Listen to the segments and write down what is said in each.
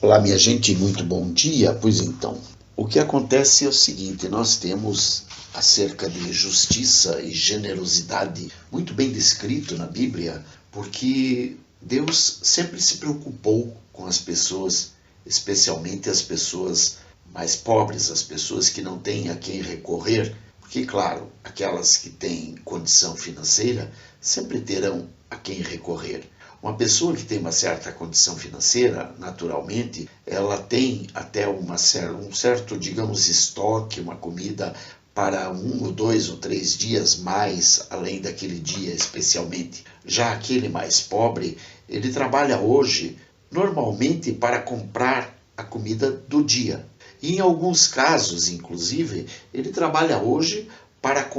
Olá, minha gente, muito bom dia. Pois então, o que acontece é o seguinte: nós temos acerca de justiça e generosidade muito bem descrito na Bíblia, porque Deus sempre se preocupou com as pessoas, especialmente as pessoas mais pobres, as pessoas que não têm a quem recorrer, porque, claro, aquelas que têm condição financeira sempre terão a quem recorrer. Uma pessoa que tem uma certa condição financeira, naturalmente, ela tem até um certo, digamos, estoque, uma comida para 1 ou 2 ou 3 dias mais, além daquele dia especialmente. Já aquele mais pobre, ele trabalha hoje, normalmente, para comprar a comida do dia. E em alguns casos, inclusive, ele trabalha hoje para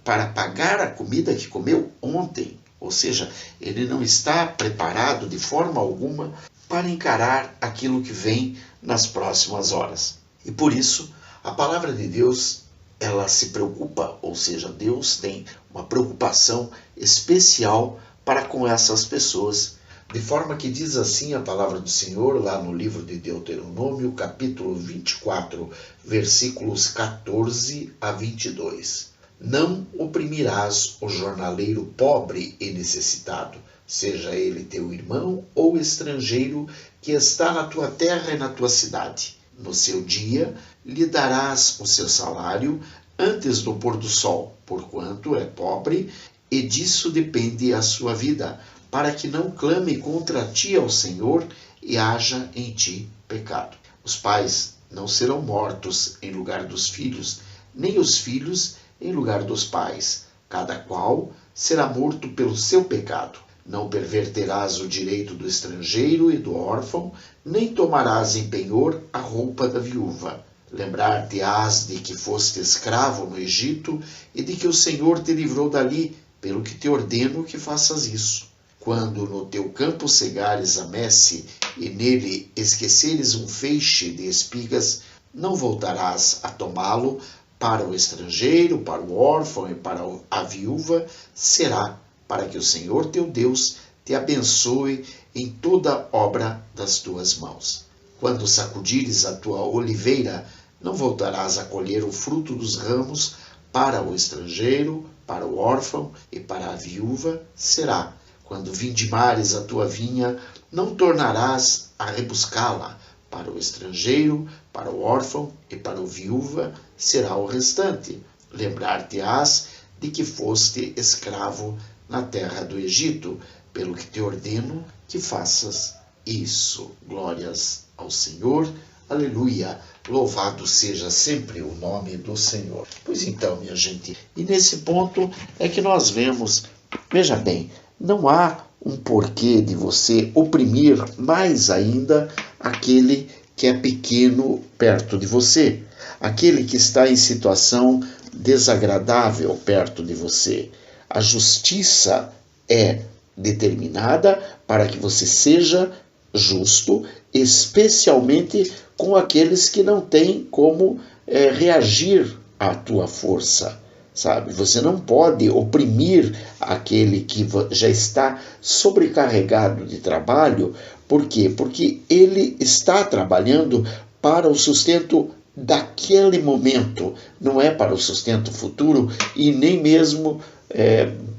para pagar a comida que comeu ontem. Ou seja, ele não está preparado de forma alguma para encarar aquilo que vem nas próximas horas. E por isso, a palavra de Deus, ela se preocupa, ou seja, Deus tem uma preocupação especial para com essas pessoas. De forma que diz assim a palavra do Senhor, lá no livro de Deuteronômio, capítulo 24, versículos 14 a 22. Não oprimirás o jornaleiro pobre e necessitado, seja ele teu irmão ou estrangeiro que está na tua terra e na tua cidade. No seu dia lhe darás o seu salário antes do pôr do sol, porquanto é pobre, e disso depende a sua vida, para que não clame contra ti ao Senhor e haja em ti pecado. Os pais não serão mortos em lugar dos filhos, nem os filhos em lugar dos pais. Cada qual será morto pelo seu pecado. Não perverterás o direito do estrangeiro e do órfão, nem tomarás em penhor a roupa da viúva. Lembrar-te-ás de que foste escravo no Egito e de que o Senhor te livrou dali, pelo que te ordeno que faças isso. Quando no teu campo cegares a messe e nele esqueceres um feixe de espigas, não voltarás a tomá-lo. Para o estrangeiro, para o órfão e para a viúva, será para que o Senhor teu Deus te abençoe em toda obra das tuas mãos. Quando sacudires a tua oliveira, não voltarás a colher o fruto dos ramos. Para o estrangeiro, para o órfão e para a viúva, será. Quando vindimares a tua vinha, não tornarás a rebuscá-la. Para o estrangeiro, para o órfão e para a viúva será o restante. Lembrar-te-ás de que foste escravo na terra do Egito, pelo que te ordeno que faças isso. Glórias ao Senhor. Aleluia. Louvado seja sempre o nome do Senhor. Pois então, minha gente, e nesse ponto é que nós vemos, veja bem, não há um porquê de você oprimir mais ainda aquele que é pequeno perto de você, aquele que está em situação desagradável perto de você. A justiça é determinada para que você seja justo, especialmente com aqueles que não têm como reagir à tua força. Sabe, você não pode oprimir aquele que já está sobrecarregado de trabalho. Por quê? Porque ele está trabalhando para o sustento daquele momento, não é para o sustento futuro e nem mesmo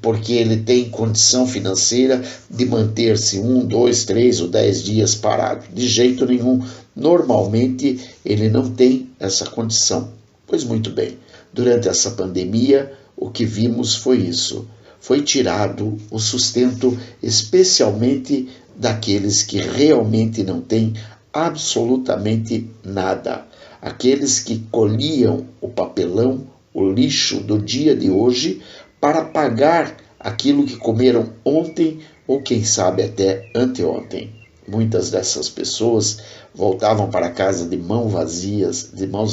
porque ele tem condição financeira de manter-se 1, 2, 3 ou 10 dias parado. De jeito nenhum. Normalmente ele não tem essa condição. Pois muito bem. Durante essa pandemia, o que vimos foi isso. Foi tirado o sustento, especialmente daqueles que realmente não têm absolutamente nada. Aqueles que colhiam o papelão, o lixo do dia de hoje, para pagar aquilo que comeram ontem ou quem sabe até anteontem. Muitas dessas pessoas voltavam para casa de mãos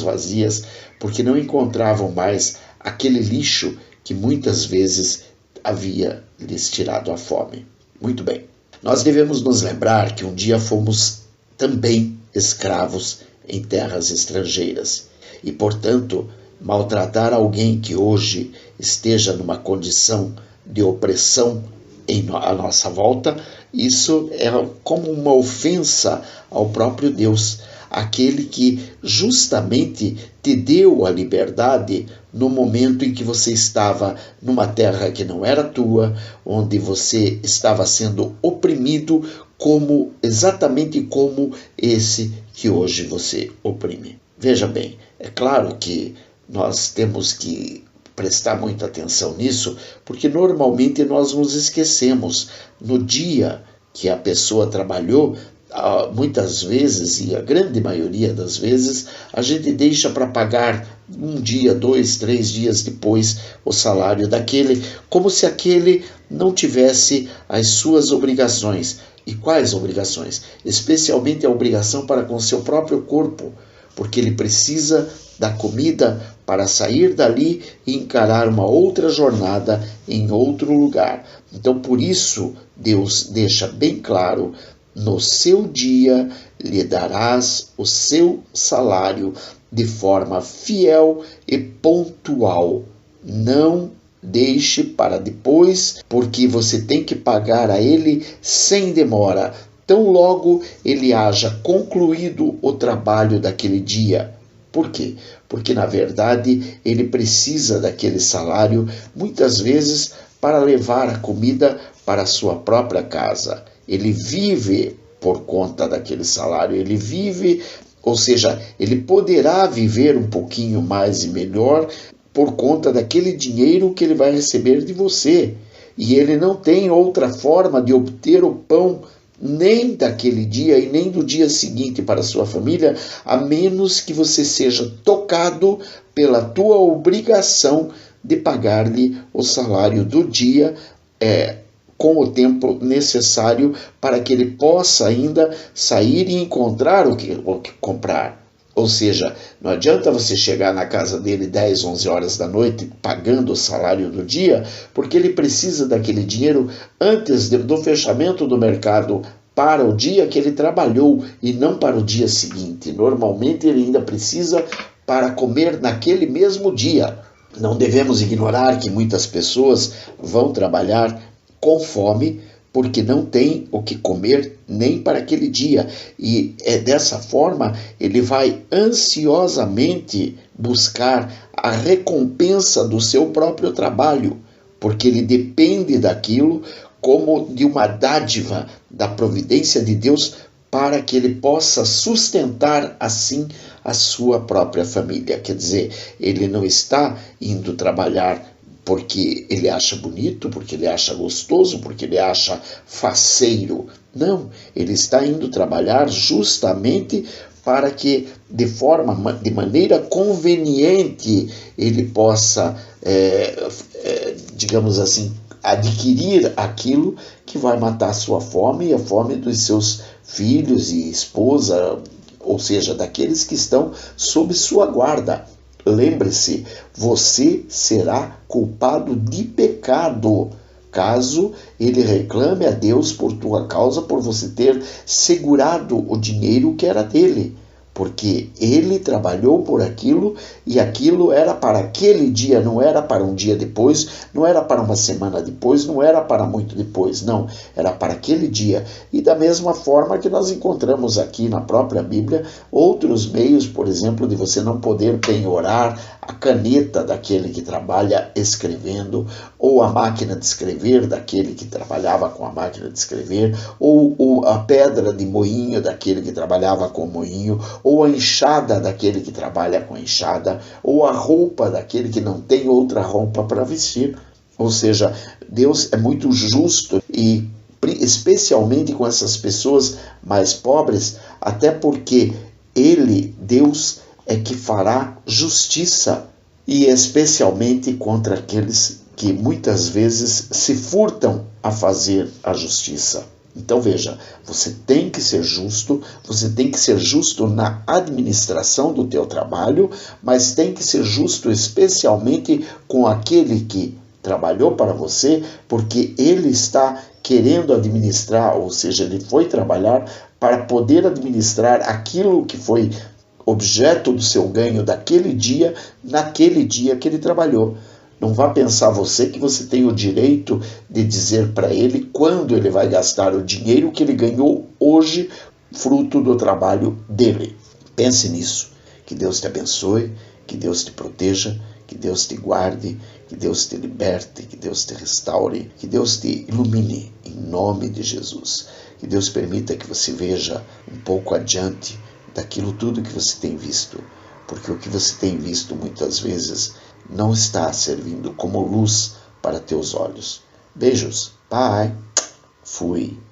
vazias, porque não encontravam mais aquele lixo que muitas vezes havia lhes tirado a fome. Muito bem, nós devemos nos lembrar que um dia fomos também escravos em terras estrangeiras e, portanto, maltratar alguém que hoje esteja numa condição de opressão à nossa volta, isso é como uma ofensa ao próprio Deus, aquele que justamente te deu a liberdade no momento em que você estava numa terra que não era tua, onde você estava sendo oprimido, exatamente como esse que hoje você oprime. Veja bem, é claro que nós temos que prestar muita atenção nisso, porque normalmente nós nos esquecemos. No dia que a pessoa trabalhou, muitas vezes, e a grande maioria das vezes, a gente deixa para pagar um dia, 2, 3 dias depois o salário daquele, como se aquele não tivesse as suas obrigações. E quais obrigações? Especialmente a obrigação para com seu próprio corpo, porque ele precisa da comida para sair dali e encarar uma outra jornada em outro lugar. Então, por isso, Deus deixa bem claro: no seu dia lhe darás o seu salário de forma fiel e pontual. Não deixe para depois, porque você tem que pagar a ele sem demora, tão logo ele haja concluído o trabalho daquele dia. Por quê? Porque, na verdade, ele precisa daquele salário, muitas vezes, para levar a comida para a sua própria casa. Ele vive por conta daquele salário, ele vive, ou seja, ele poderá viver um pouquinho mais e melhor por conta daquele dinheiro que ele vai receber de você. E ele não tem outra forma de obter o pão nem daquele dia e nem do dia seguinte para a sua família, a menos que você seja tocado pela tua obrigação de pagar-lhe o salário do dia, com o tempo necessário para que ele possa ainda sair e encontrar o que comprar. Ou seja, não adianta você chegar na casa dele 10, 11 horas da noite pagando o salário do dia, porque ele precisa daquele dinheiro antes do fechamento do mercado para o dia que ele trabalhou e não para o dia seguinte. Normalmente ele ainda precisa para comer naquele mesmo dia. Não devemos ignorar que muitas pessoas vão trabalhar com fome, porque não tem o que comer nem para aquele dia. E dessa forma ele vai ansiosamente buscar a recompensa do seu próprio trabalho, porque ele depende daquilo como de uma dádiva da providência de Deus para que ele possa sustentar assim a sua própria família. Quer dizer, ele não está indo trabalhar porque ele acha bonito, porque ele acha gostoso, porque ele acha faceiro. Não, ele está indo trabalhar justamente para que de maneira conveniente ele possa, digamos assim, adquirir aquilo que vai matar a sua fome e a fome dos seus filhos e esposa, ou seja, daqueles que estão sob sua guarda. Lembre-se, você será culpado de pecado, caso ele reclame a Deus por tua causa, por você ter segurado o dinheiro que era dele. Porque ele trabalhou por aquilo e aquilo era para aquele dia, não era para um dia depois, não era para uma semana depois, não era para muito depois, não, era para aquele dia. E da mesma forma que nós encontramos aqui na própria Bíblia outros meios, por exemplo, de você não poder penhorar a caneta daquele que trabalha escrevendo, ou a máquina de escrever daquele que trabalhava com a máquina de escrever, ou a pedra de moinho daquele que trabalhava com o moinho, ou a enxada daquele que trabalha com a enxada, ou a roupa daquele que não tem outra roupa para vestir. Ou seja, Deus é muito justo e especialmente com essas pessoas mais pobres, até porque Deus, é que fará justiça, e especialmente contra aqueles que muitas vezes se furtam a fazer a justiça. Então veja, você tem que ser justo na administração do teu trabalho, mas tem que ser justo especialmente com aquele que trabalhou para você, porque ele está querendo administrar, ou seja, ele foi trabalhar para poder administrar aquilo que foi objeto do seu ganho daquele dia, naquele dia que ele trabalhou. Não vá pensar você que você tem o direito de dizer para ele quando ele vai gastar o dinheiro que ele ganhou hoje, fruto do trabalho dele. Pense nisso. Que Deus te abençoe, que Deus te proteja, que Deus te guarde, que Deus te liberte, que Deus te restaure, que Deus te ilumine, em nome de Jesus. Que Deus permita que você veja um pouco adiante daquilo tudo que você tem visto, porque o que você tem visto muitas vezes não está servindo como luz para teus olhos. Beijos. Bye. Fui.